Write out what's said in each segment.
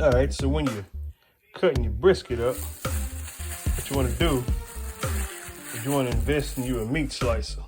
All right, so when you're cutting your brisket up, what you want to do is you want to invest in you a meat slicer.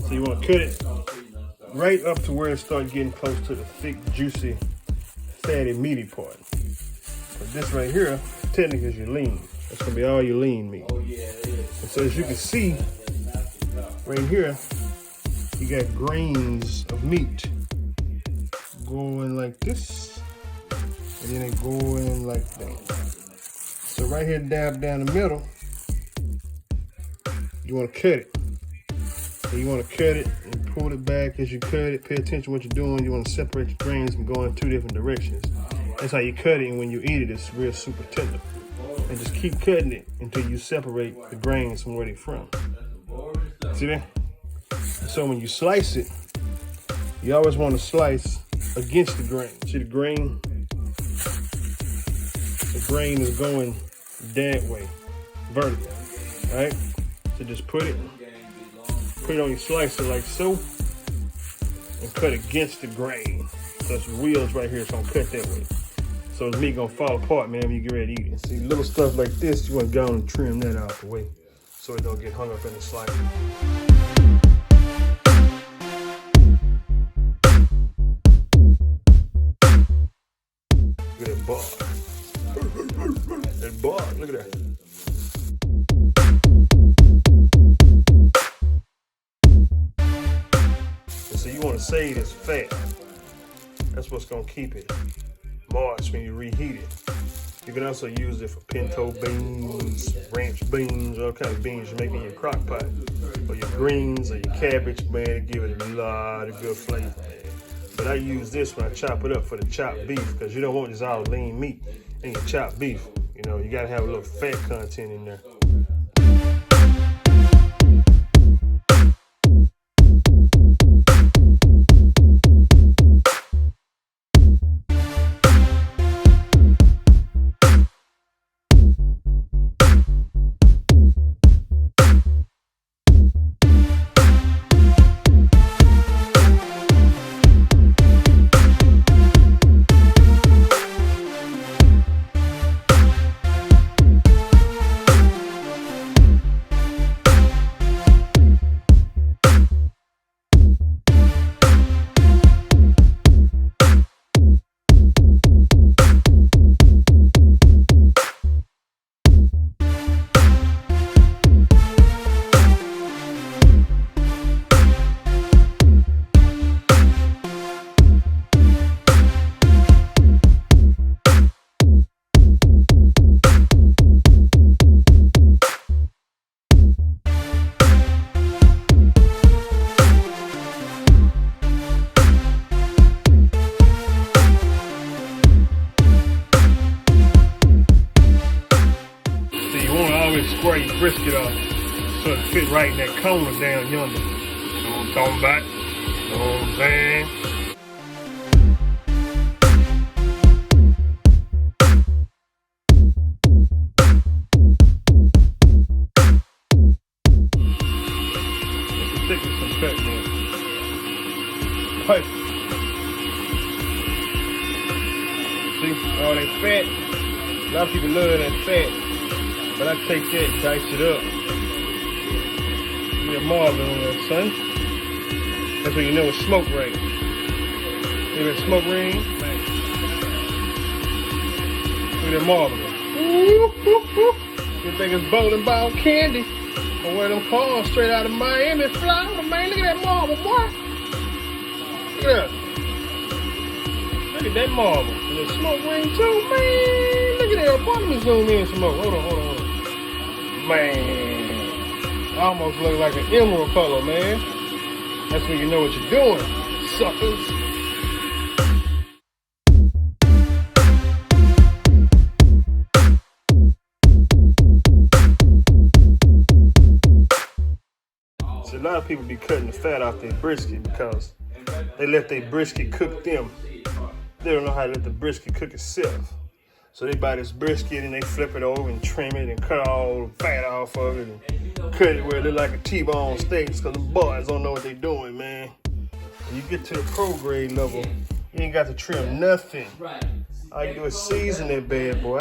So you want to cut it right up to where it starts getting close to the thick, juicy, fatty, meaty part. But this right here, technically, is your lean. That's gonna be all your lean meat. And so as you can see, right here, you got grains of meat going like this, and then they go in like that. So right here, dab down the middle, you want to cut it. So you want to cut it and pull it back as you cut it. Pay attention to what you're doing. You want to separate your grains and go in two different directions. That's how you cut it, and when you eat it, it's real super tender. And just keep cutting it until you separate the grains from where they're from. See that? So when you slice it, you always want to slice against the grain. See the grain? The grain is going that way, vertical, right? So just put it on your slicer like so, and cut against the grain. So it's wheels right here, it's gonna cut that way. So the meat gonna fall apart, man, when you get ready to eat it. See, little stuff like this, you wanna go and trim that out the way so it don't get hung up in the slicer. Look at that bar. That bar, look at that. So you want to save this fat. That's what's going to keep it moist when you reheat it. You can also use it for pinto beans, ranch beans, all kind of beans you make in your crock pot. Or your greens or your cabbage, man, give it a lot of good flavor, man. But I use this when I chop it up for the chopped beef, because you don't want this all lean meat in your chopped beef. You know, you got to have a little fat content in there. Square your brisket off so it fit right in that corner down yonder. You know what I'm talking about? You know what I'm saying? Let's stick with some cut there. Perfect. See, all that fat. A lot of people love that fat. But I take that and dice it up. Get marble on that, son. That's when you know it's smoke right. See that smoke ring? Look at that marble. You think it's bowling ball candy? Or one of them cars straight out of Miami, Florida, man. Look at that marble, boy. Look at that. Look at that marble. And the smoke ring too, man. Look at that. Let me zoom in some more. Hold on. Man, almost look like an emerald color, man. That's when you know what you're doing, suckers. a lot of people be cutting the fat off their brisket because they let their brisket cook them. They don't know how to let the brisket cook itself. So they buy this brisket and they flip it over and trim it and cut all the fat off of it and cut it where it look like a T-bone steak because the boys don't know what they doing, man. When you get to the pro grade level, you ain't got to trim nothing. All you do is season that bad boy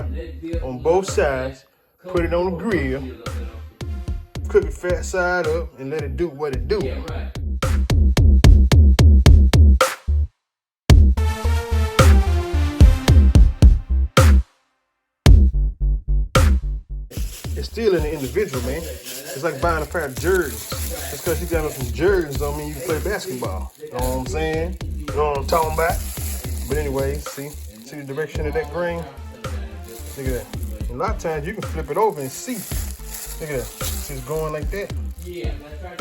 on both sides, put it on the grill, cook it fat side up, and let it do what it do. It's still in the individual, man. It's like buying a pair of jerseys. Just because you got on some jerseys don't mean you can play basketball. You know what I'm saying? You know what I'm talking about? But anyway, see the direction of that grain? Look at that. And a lot of times you can flip it over and see. Look at that. See it's going like that. Yeah, that's right.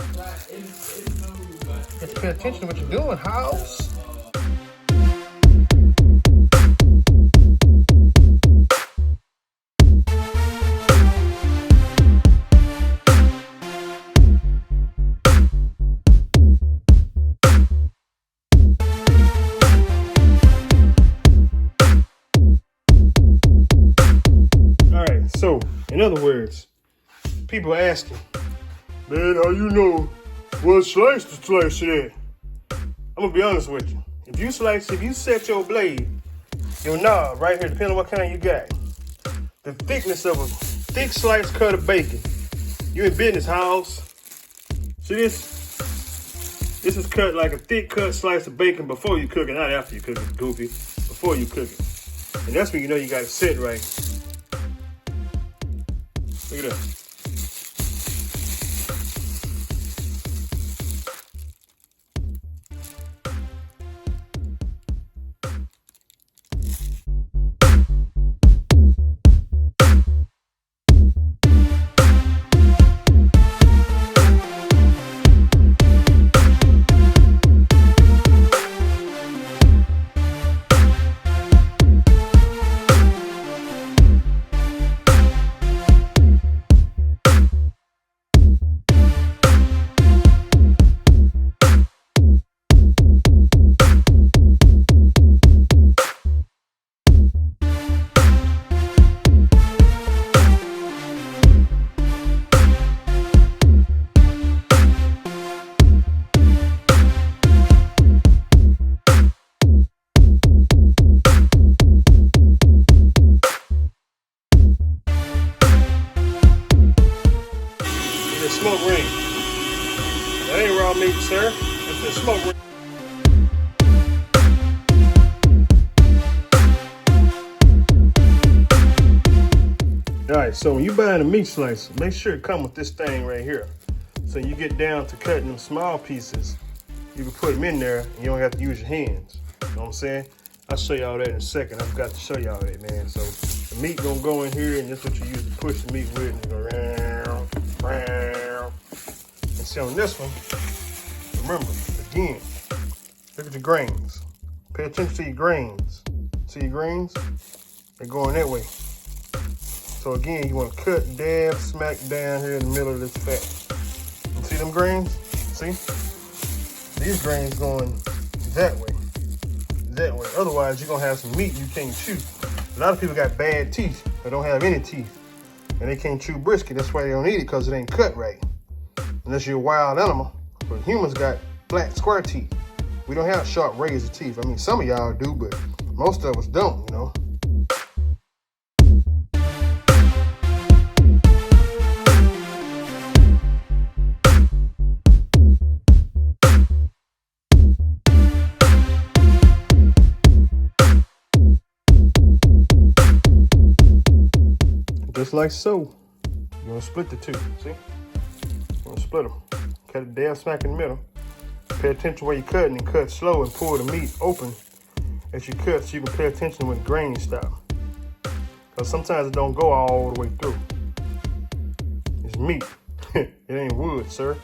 You have to pay attention to what you're doing, house. So, in other words, people asking, man, how you know what slice to slice it at? I'm gonna be honest with you. If you set your blade, your knob right here, depending on what kind you got, the thickness of a thick slice cut of bacon, you in business, house. See this? This is cut like a thick cut slice of bacon before you cook it, not after you cook it, goofy. Before you cook it. And that's when you know you got it set right. Look at that. Smoke ring. That ain't raw meat, sir. It's a smoke ring. Alright, so when you buying a meat slicer, make sure it come with this thing right here. So you get down to cutting them small pieces, you can put them in there and you don't have to use your hands. You know what I'm saying? I'll show y'all that in a second. I've got to show y'all that, man. So the meat gonna go in here and that's what you use to push the meat with and go round, round. And see on this one, remember, again, look at your grains. Pay attention to your grains. See your grains? They're going that way. So again, you want to cut, dab, smack down here in the middle of this fat. You see them grains? See? These grains going that way. That way. Otherwise, you're going to have some meat you can't chew. A lot of people got bad teeth or don't have any teeth. And they can't chew brisket. That's why they don't eat it, because it ain't cut right. Unless you're a wild animal. But humans got flat, square teeth. We don't have sharp razor teeth. I mean, some of y'all do, but most of us don't, you know. Just like so. You're gonna split the two, see? You're gonna split them. Cut it down smack in the middle. Pay attention where you're cutting and cut slow and pull the meat open as you cut so you can pay attention when the grains stop. Because sometimes it don't go all the way through. It's meat. It ain't wood, sir.